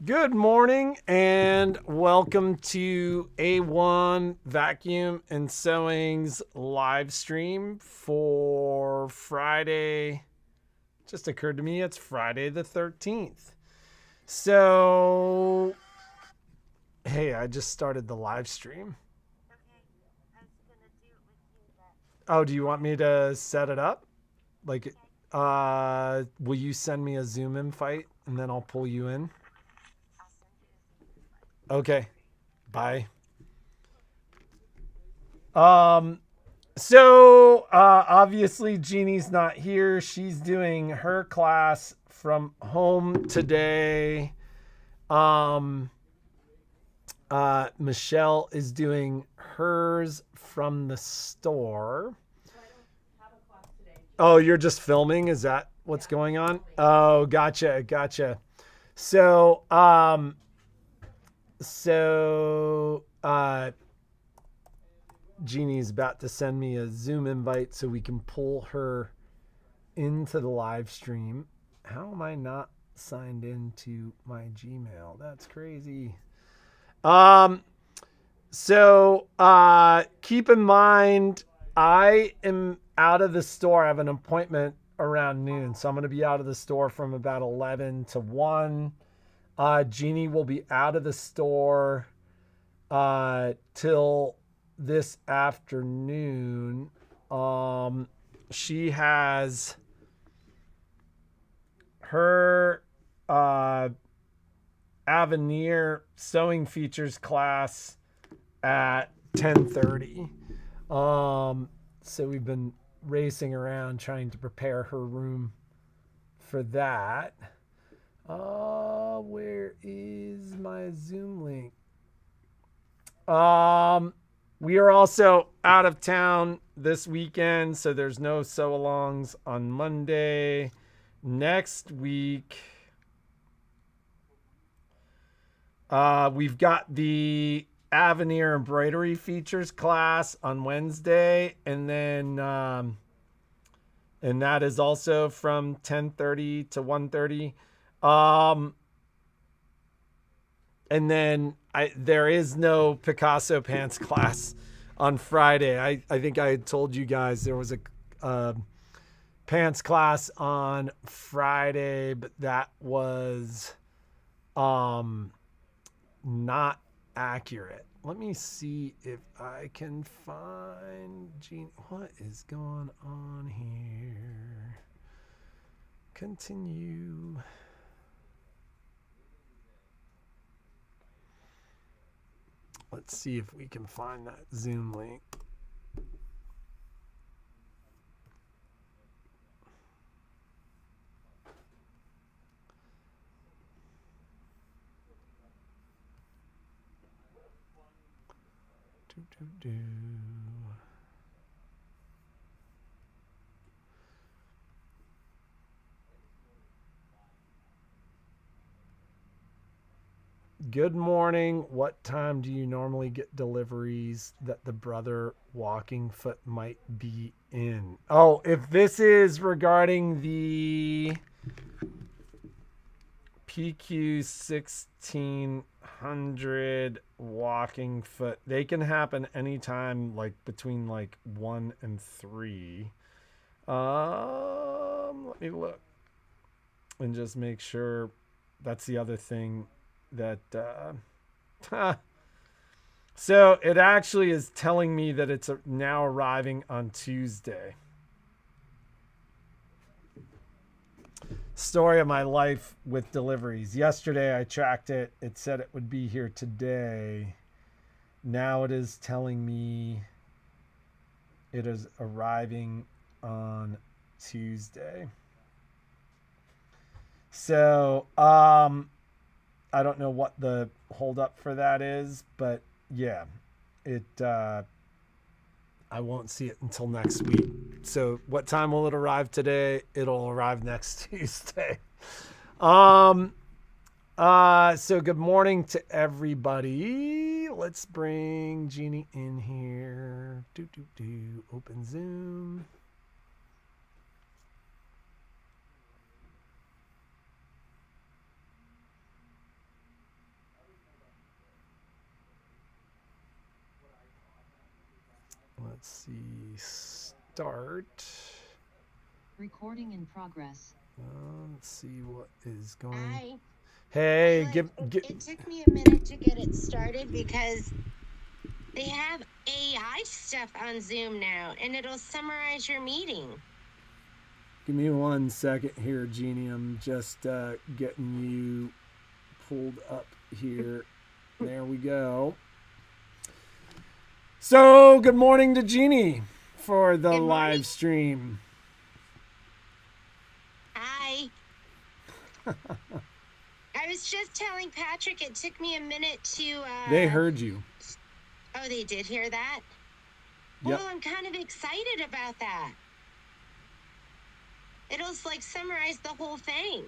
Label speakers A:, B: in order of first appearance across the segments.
A: Good morning and welcome to A-1 Vacuum and Sewing's live stream for Friday. Just occurred to me it's Friday the 13th. So, hey, I just started the live stream. Oh, do you want me to set it up? Like, will you send me a Zoom invite and then I'll pull you in? Okay, bye. Um, Obviously Jeannie's not here. She's doing her class from home today. Um, Michelle is doing hers from the store. Oh, you're just filming? Is that what's going on? Oh, gotcha. So, so, uh, Jeannie's about to send me a Zoom invite so we can pull her into the live stream. How am I not signed into my Gmail? That's crazy. Keep in mind, I am out of the store. I have an appointment around noon, so I'm going to be out of the store from about 11 to 1. Jeannie will be out of the store till this afternoon. She has her Avenir sewing features class at 10:30. So we've been racing around trying to prepare her room for that. Where is my Zoom link? We are also out of town this weekend, so there's no sew-alongs on Monday. Next week, we've got the Avenir embroidery features class on Wednesday, and then and that is also from 10:30 to 1:30. And then there is no Picasso pants class on Friday. I think I had told you guys there was a pants class on Friday, but that was not accurate. Let me see if I can find Gene. What is going on here? Continue. Let's see if we can find that Zoom link. Good morning. What time do you normally get deliveries that the brother walking foot might be in? Oh, if this is regarding the PQ 1600 walking foot, they can happen anytime, like between like 1 and 3. Let me look and just make sure. That's the other thing that so it actually is telling me that it's now arriving on Tuesday. Story of my life with deliveries. Yesterday I tracked it. It said it would be here today. Now it is telling me it is arriving on Tuesday. So, I don't know what the holdup for that is, but yeah, I won't see it until next week. So what time will it arrive today? It'll arrive next Tuesday. So good morning to everybody. Let's bring Genie in here. Open Zoom. Let's see. Start.
B: Recording in progress.
A: Let's see what is going.
C: I
A: Hey,
C: it took me a minute to get it started because they have AI stuff on Zoom now, and it'll summarize your meeting.
A: Give me 1 second here, Genie. I'm just getting you pulled up here. There we go. So, good morning to Genie for the live stream.
C: Hi. I was just telling Patrick it took me a minute to...
A: They heard you.
C: Oh, they did hear that?
A: Yep.
C: Well, I'm kind of excited about that. It'll, like, summarize the whole thing,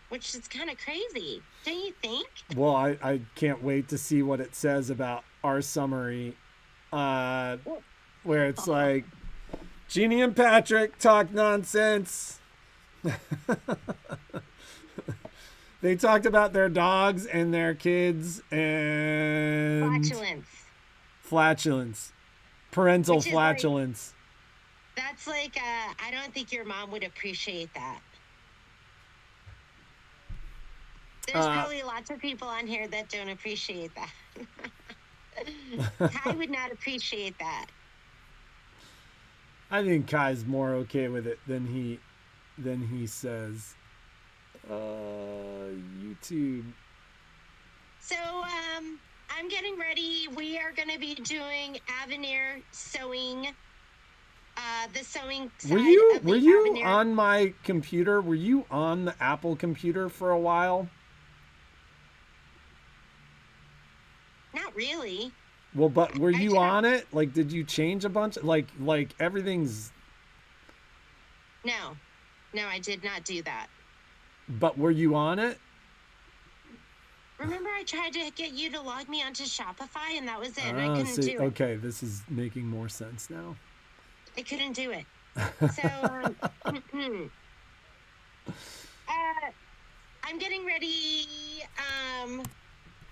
C: which is kind of crazy. Don't you think?
A: Well, I can't wait to see what it says about our summary, where it's like, Genie and Patrick talk nonsense. They talked about their dogs and their kids and flatulence, parental flatulence.
C: That's like, I don't think your mom would appreciate that. There's probably lots of people on here that don't appreciate that. Kai would not appreciate that.
A: I think Kai's more okay with it than he says. YouTube.
C: So, I'm getting ready. We are going to be doing Avenir sewing. The sewing side
A: were you
C: of the
A: were you
C: Avenir.
A: On my computer? Were you on the Apple computer for a while?
C: Not really.
A: Well, but were you on it? Like, did you change a bunch? Like everything's.
C: No, I did not do that.
A: But were you on it?
C: Remember, I tried to get you to log me onto Shopify, and that was it. I couldn't do it.
A: Okay, this is making more sense now.
C: I couldn't do it. So, I'm getting ready.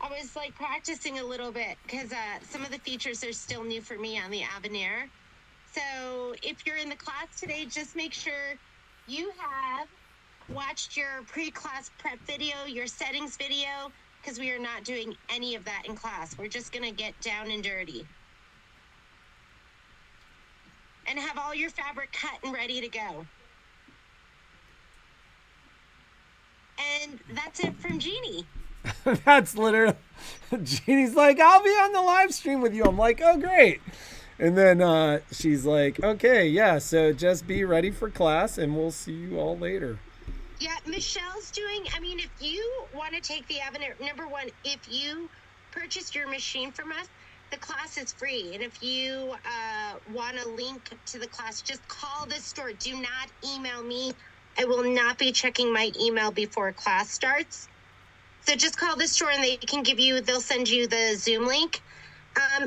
C: I was like practicing a little bit because some of the features are still new for me on the Avenir. So if you're in the class today, just make sure you have watched your pre-class prep video, your settings video, because we are not doing any of that in class. We're just going to get down and dirty. And have all your fabric cut and ready to go. And that's it from Genie.
A: That's literally, Genie's like, I'll be on the live stream with you. I'm like, oh, great. And then she's like, okay, yeah, so just be ready for class and we'll see you all later.
C: Yeah, Michelle's doing, I mean, if you want to take the Avenir, number one, if you purchase your machine from us, the class is free. And if you want a link to the class, just call the store. Do not email me. I will not be checking my email before class starts. So just call the store and they'll send you the Zoom link.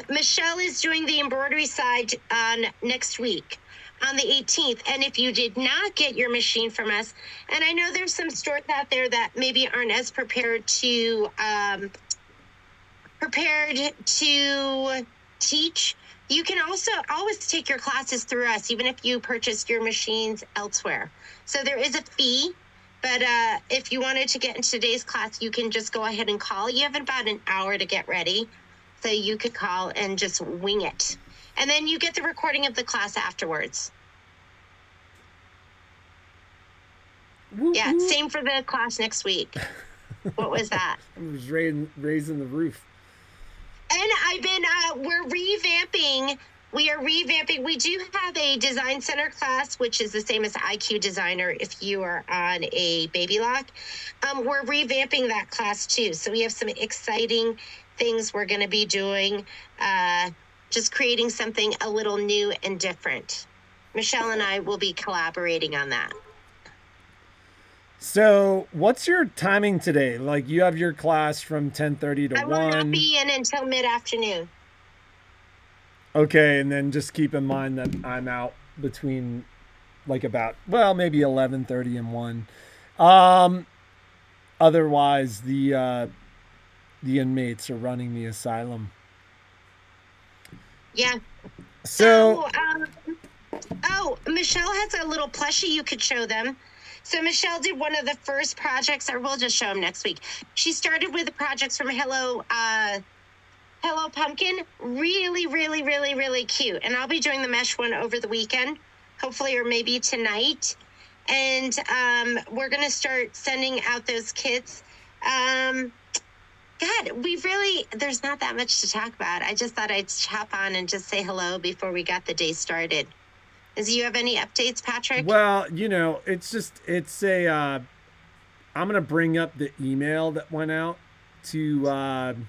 C: Michelle is doing the embroidery side next week on the 18th. And if you did not get your machine from us, and I know there's some stores out there that maybe aren't as prepared to teach, you can also always take your classes through us, even if you purchased your machines elsewhere. So there is a fee, but if you wanted to get into today's class, you can just go ahead and call. You have about an hour to get ready, so you could call and just wing it. And then you get the recording of the class afterwards. Yeah, same for the class next week. What was that?
A: I was raising the roof.
C: And we're revamping. We are revamping. We do have a design center class, which is the same as IQ Designer if you are on a baby lock. We're revamping that class too. So we have some exciting things we're going to be doing, just creating something a little new and different. Michelle and I will be collaborating on that.
A: So what's your timing today? Like, you have your class from 10:30 to 1.
C: I will not be in until mid-afternoon.
A: Okay, and then just keep in mind that I'm out between maybe 11:30 and 1. Otherwise, the inmates are running the asylum.
C: Yeah.
A: So,
C: oh, Michelle has a little plushie you could show them. So Michelle did one of the first projects, or we'll just show them next week. She started with the projects from Hello Pumpkin. Really, really, really, really cute. And I'll be doing the mesh one over the weekend, hopefully, or maybe tonight. And we're going to start sending out those kits. God, there's not that much to talk about. I just thought I'd hop on and just say hello before we got the day started. Do you have any updates, Patrick?
A: well, I'm going to bring up the email that went out to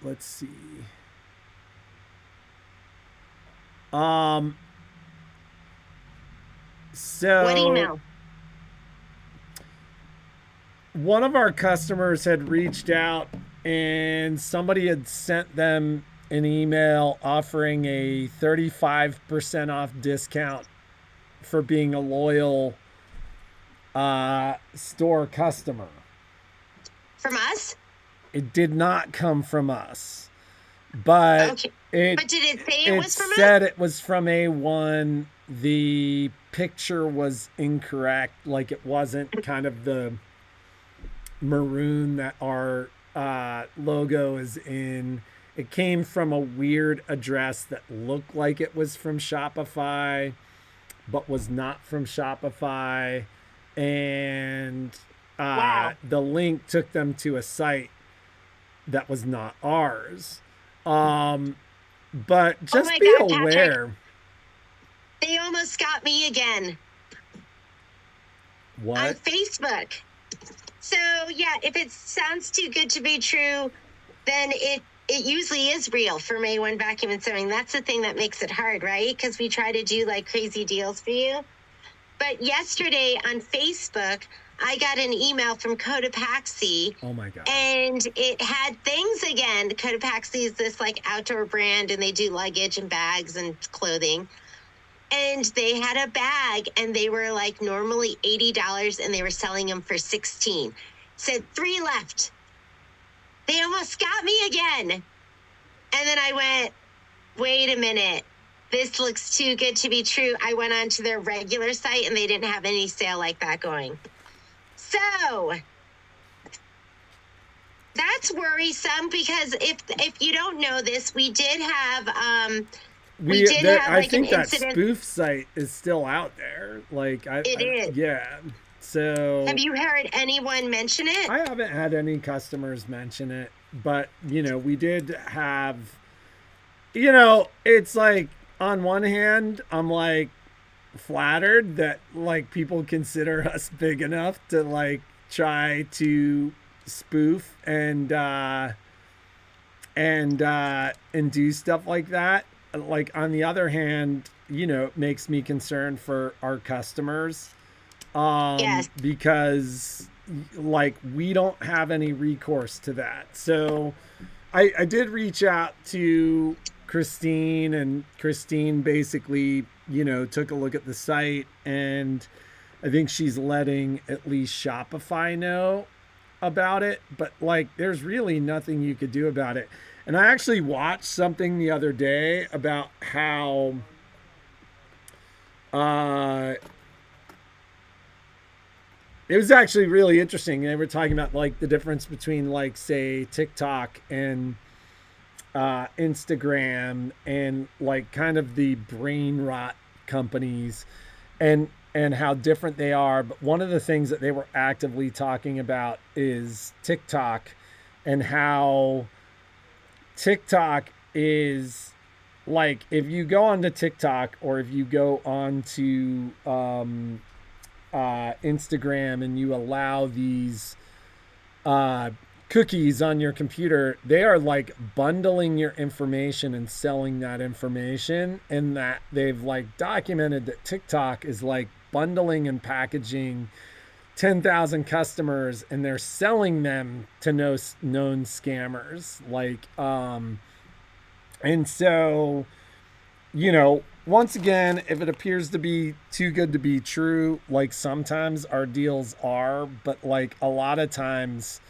A: let's see. So
C: What email?
A: one of our customers had reached out and somebody had sent them an email offering a 35% off discount for being a loyal store customer.
C: From us?
A: It did not come from us, but
C: okay. But did it say it was from us?
A: It said it was from A-1. The picture was incorrect. Like, it wasn't kind of the maroon that our logo is in. It came from a weird address that looked like it was from Shopify, but was not from Shopify. And
C: Wow.
A: the link took them to a site that was not ours. But just
C: my
A: be
C: God,
A: aware.
C: Patrick. They almost got me again.
A: What?
C: On Facebook. So, yeah, if it sounds too good to be true, then it usually is real for A-1 Vacuum and Sewing. That's the thing that makes it hard, right? Because we try to do, like, crazy deals for you. But yesterday on Facebook, I got an email from Cotopaxi.
A: Oh, my God.
C: And it had things again. Cotopaxi is this, like, outdoor brand, and they do luggage and bags and clothing. And they had a bag, and they were, like, normally $80, and they were selling them for $16. Said 3 left. They almost got me again. And then I went, wait a minute. This looks too good to be true. I went on to their regular site, and they didn't have any sale like that going. So that's worrisome, because if you don't know this, we did have
A: I
C: like,
A: think
C: an
A: that
C: incident.
A: spoof site is still out there. Like,
C: It is.
A: Yeah. So
C: Have you heard anyone mention it?
A: I haven't had any customers mention it, but we did have. It's like, on one hand, I'm like flattered that, like, people consider us big enough to, like, try to spoof and do stuff like that. Like, on the other hand, it makes me concerned for our customers.
C: Yes.
A: Because, like, we don't have any recourse to that. So I did reach out to Christine, and Christine basically, took a look at the site, and I think she's letting at least Shopify know about it. But, like, there's really nothing you could do about it. And I actually watched something the other day about how it was actually really interesting. They were talking about, like, the difference between, like, say, TikTok and Instagram, and, like, kind of the brain rot companies, and how different they are. But one of the things that they were actively talking about is TikTok, and how TikTok is, like, if you go onto TikTok, or if you go onto Instagram, and you allow these cookies on your computer, they are, like, bundling your information and selling that information. And that they've, like, documented that TikTok is, like, bundling and packaging 10,000 customers, and they're selling them to known scammers. Like, and so, once again, if it appears to be too good to be true, like, sometimes our deals are, but, like, a lot of times,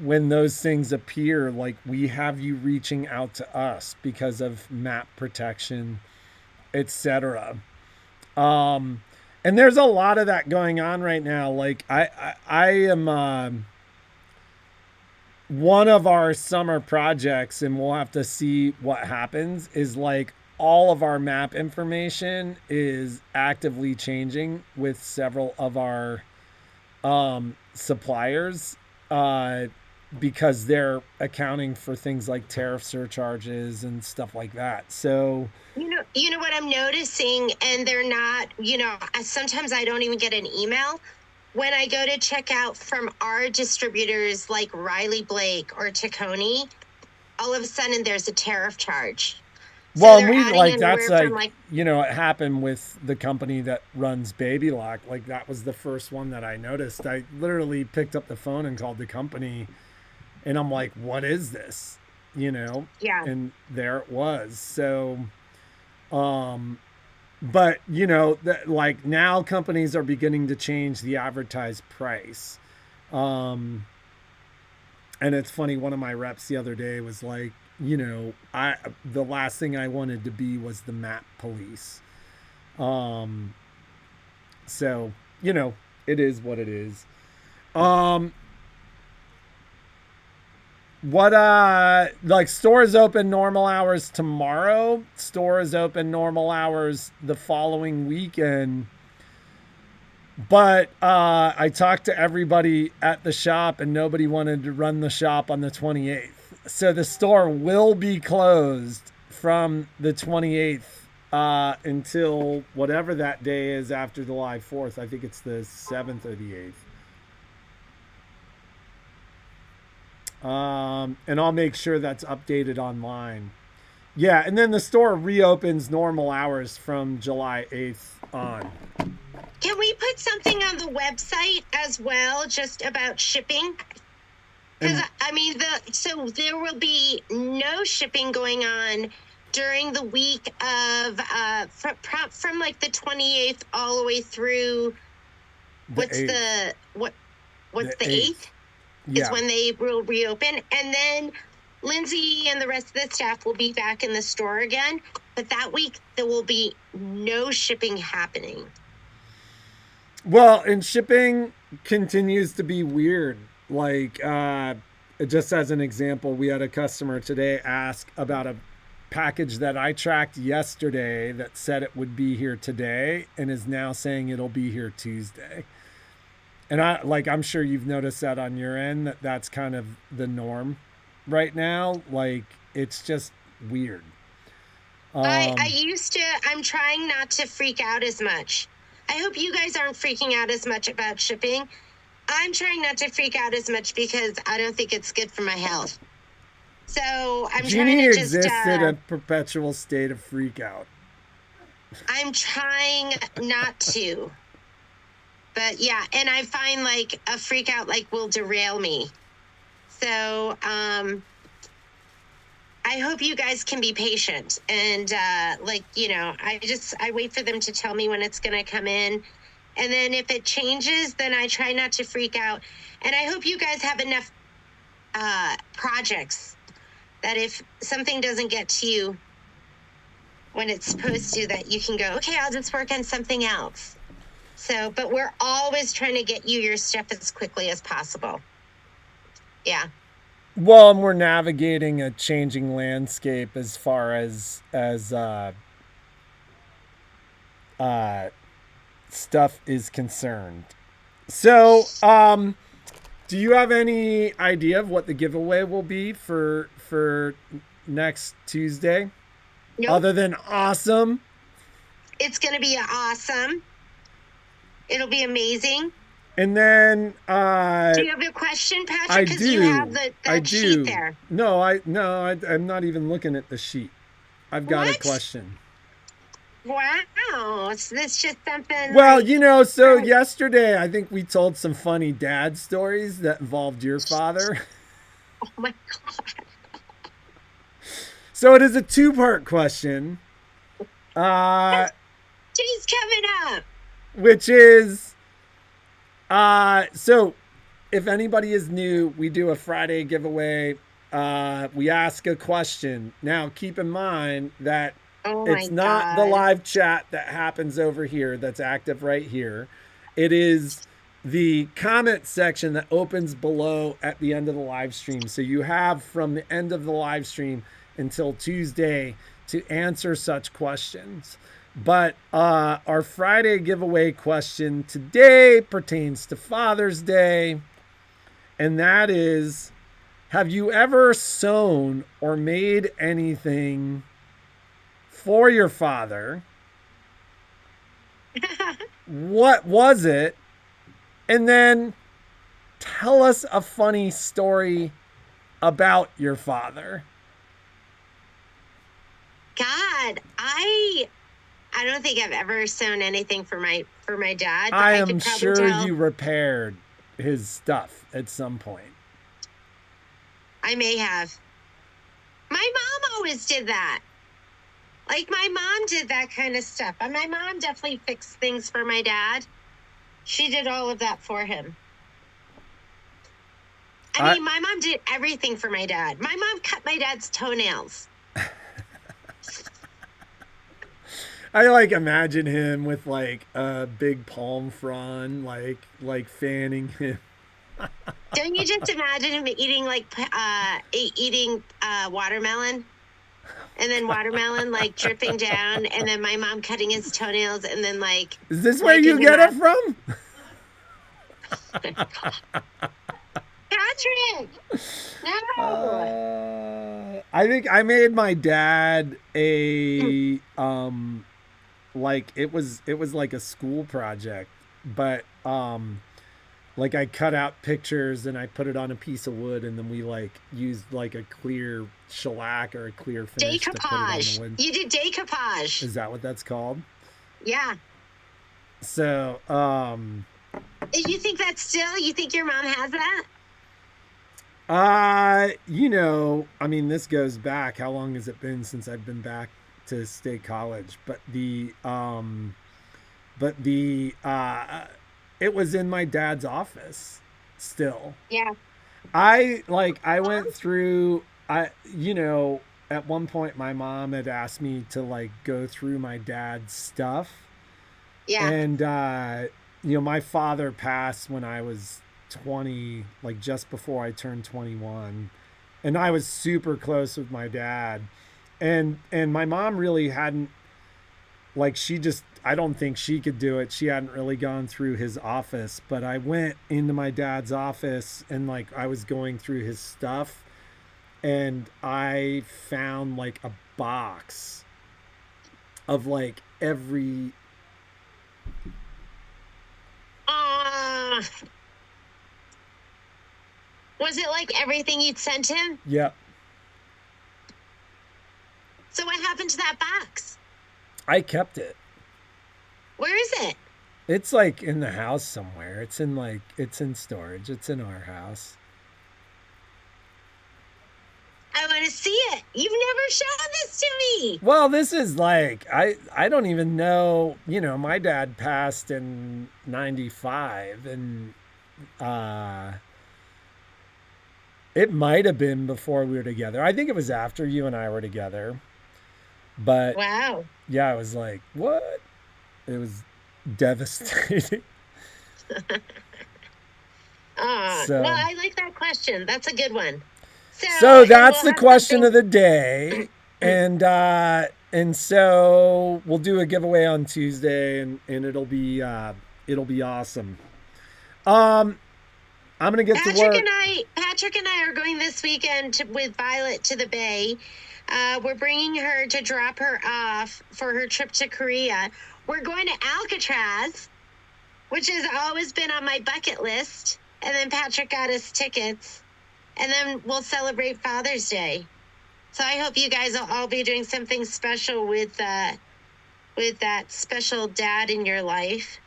A: when those things appear, like we have you reaching out to us because of map protection, etc. Um, and there's a lot of that going on right now. Like I am one of our summer projects, and we'll have to see what happens. Is like all of our map information is actively changing with several of our suppliers because they're accounting for things like tariff surcharges and stuff like that. So
C: You know what I'm noticing, and they're not, sometimes I don't even get an email. When I go to check out from our distributors like Riley Blake or Tacony, all of a sudden there's a tariff charge.
A: well,
C: they're
A: and we
C: adding
A: like
C: anywhere
A: that's like,
C: from like,
A: it happened with the company that runs Baby Lock. Like that was the first one that I noticed. I literally picked up the phone and called the company, and I'm like, "What is this?"
C: yeah.
A: And there it was. So, but like now companies are beginning to change the advertised price. Um, and it's funny. One of my reps the other day was like, I the last thing I wanted to be was the map police. Um, so it is what it is. Um, what like stores open normal hours tomorrow. Stores open normal hours the following weekend. But I talked to everybody at the shop, and nobody wanted to run the shop on the 28th. So the store will be closed from the 28th until whatever that day is after July 4th. I think it's the 7th or the 8th. And I'll make sure that's updated online. Yeah, and then the store reopens normal hours from July 8th on.
C: Can we put something on the website as well, just about shipping? Because so there will be no shipping going on during the week of from like the 28th all the way through. What's the 8th?
A: Yeah.
C: Is when they will reopen, and then Lindsay and the rest of the staff will be back in the store again. But that week there will be no shipping happening.
A: Well, and shipping continues to be weird. Like, just as an example, we had a customer today ask about a package that I tracked yesterday that said it would be here today and is now saying it'll be here Tuesday. And I'm sure you've noticed that on your end, that's kind of the norm right now. Like, it's just weird.
C: I'm trying not to freak out as much. I hope you guys aren't freaking out as much about shipping. I'm trying not to freak out as much because I don't think it's good for my health. So I'm
A: Genie
C: trying to
A: exists in a perpetual state of freak out.
C: I'm trying not to. But yeah, and I find like a freak out like will derail me. So I hope you guys can be patient and I wait for them to tell me when it's going to come in. And then if it changes, then I try not to freak out. And I hope you guys have enough projects that if something doesn't get to you when it's supposed to, that you can go, okay, I'll just work on something else. So, but we're always trying to get you your stuff as quickly as possible. Yeah.
A: Well, and we're navigating a changing landscape as far as stuff is concerned. So, do you have any idea of what the giveaway will be for next Tuesday?
C: Nope.
A: Other than awesome.
C: It's going to be awesome. It'll be amazing.
A: And then
C: do you have a question, Patrick?
A: I
C: Because
A: do.
C: you have that sheet there.
A: No, I'm not even looking at the sheet. I've got a question.
C: Wow. So that's just something.
A: Well, so yesterday I think we told some funny dad stories that involved your father.
C: Oh my God.
A: So it is a two-part question.
C: She's coming up.
A: Which is so if anybody is new, we do a Friday giveaway. We ask a question. Now, keep in mind that
C: Oh my
A: it's not the
C: God.
A: live chat that happens over here that's active right here. It is the comment section that opens below at the end of the live stream. So you have from the end of the live stream until Tuesday to answer such questions. But our Friday giveaway question today pertains to Father's Day. And that is, have you ever sewn or made anything for your father? What was it? And then tell us a funny story about your father.
C: God, I don't think I've ever sewn anything for my dad, but
A: I
C: I
A: am
C: could probably
A: sure
C: tell.
A: you repaired his stuff at some point.
C: I may have. My mom always did that. Like my mom did that kind of stuff. And my mom definitely fixed things for my dad. She did all of that for him. I mean, my mom did everything for my dad. My mom cut my dad's toenails.
A: I like imagine him with like a big palm frond, like fanning him.
C: Don't you just imagine him eating watermelon? And then watermelon like dripping down, and then my mom cutting his toenails, and then like.
A: Is this where you get it from?
C: Patrick! No!
A: I think I made my dad a like it was like a school project, but like I cut out pictures and I put it on a piece of wood, and then we like used like a clear shellac or a clear finish to put it on the wood.
C: You did decoupage.
A: Is that what that's called?
C: Yeah.
A: So
C: you think that's still? You think your mom has that?
A: You know, I mean, this goes back. How long has it been since I've been back to State College? But it was in my dad's office still.
C: Yeah.
A: I went through, at one point my mom had asked me to like go through my dad's stuff.
C: Yeah.
A: And, my father passed when I was 20, like just before I turned 21. And I was super close with my dad. And my mom really hadn't, like, I don't think she could do it. She hadn't really gone through his office, but I went into my dad's office and like I was going through his stuff, and I found like a box of like every.
C: Was it like everything you'd sent him?
A: Yep.
C: So what happened to that box?
A: I kept it.
C: Where is it?
A: It's like in the house somewhere. It's in storage. It's in our house.
C: I want to see it. You've never shown this to me.
A: Well, this is like, I don't even know, my dad passed in 95, and it might have been before we were together. I think it was after you and I were together. But
C: wow.
A: Yeah, I was like, what? It was devastating.
C: Well, I like that question. That's a good one.
A: So that's the question of the day. And so we'll do a giveaway on Tuesday, and it'll be awesome. I'm gonna get to work.
C: Patrick and I are going this weekend with Violet to the Bay. We're bringing her to drop her off for her trip to Korea. We're going to Alcatraz, which has always been on my bucket list. And then Patrick got us tickets. And then we'll celebrate Father's Day. So I hope you guys will all be doing something special with that special dad in your life.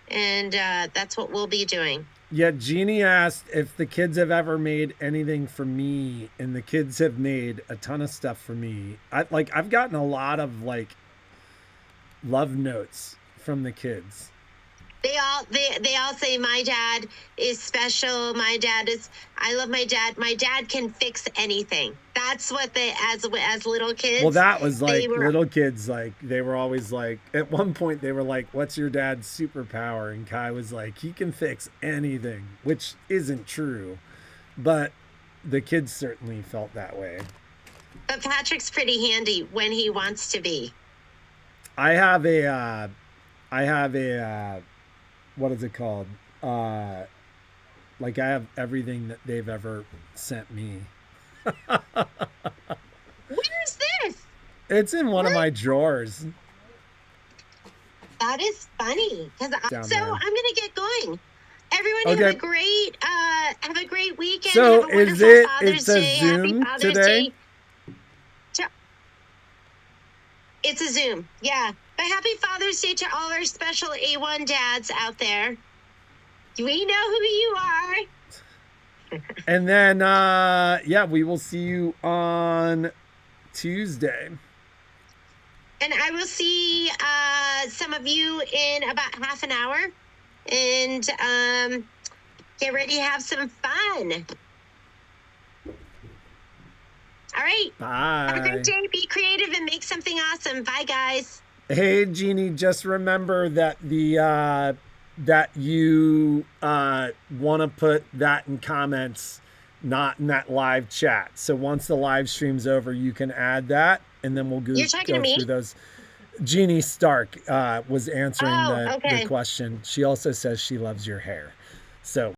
C: And that's what we'll be doing.
A: Yeah, Genie asked if the kids have ever made anything for me, and the kids have made a ton of stuff for me. I've gotten a lot of like love notes from the kids.
C: They all say my dad is special. My dad is. I love my dad. My dad can fix anything. That's what they as little kids.
A: Well, that was
C: they
A: like
C: were-
A: little kids, like they were always like, at one point they were like, what's your dad's superpower? And Kai was like, he can fix anything, which isn't true, but the kids certainly felt that way.
C: But Patrick's pretty handy when he wants to be.
A: I have a what is it called? Like I have everything that they've ever sent me.
C: Where's this?
A: It's in one of my drawers.
C: That is funny. So
A: Down
C: I'm
A: there.
C: gonna get going. Everyone
A: Okay.
C: have a great weekend.
A: So
C: have a
A: is
C: wonderful
A: it-
C: Father's
A: it's a
C: Day. Happy
A: Zoom
C: Father's
A: today?
C: Day. It's a Zoom, yeah. But happy Father's Day to all our special A-1 dads out there. We know who you are.
A: And then yeah, we will see you on Tuesday.
C: And I will see some of you in about half an hour. And get ready to have some fun. All right. Have a
A: Bye.
C: great day. Be creative and make something awesome. Bye, guys.
A: Hey, Genie, just remember that the that you want to put that in comments, not in that live chat. So once the live stream's over, you can add that, and then we'll
C: You're talking to me?
A: through those. Jeannie Stark was answering
C: Oh,
A: the
C: okay.
A: question. She also says she loves your hair. So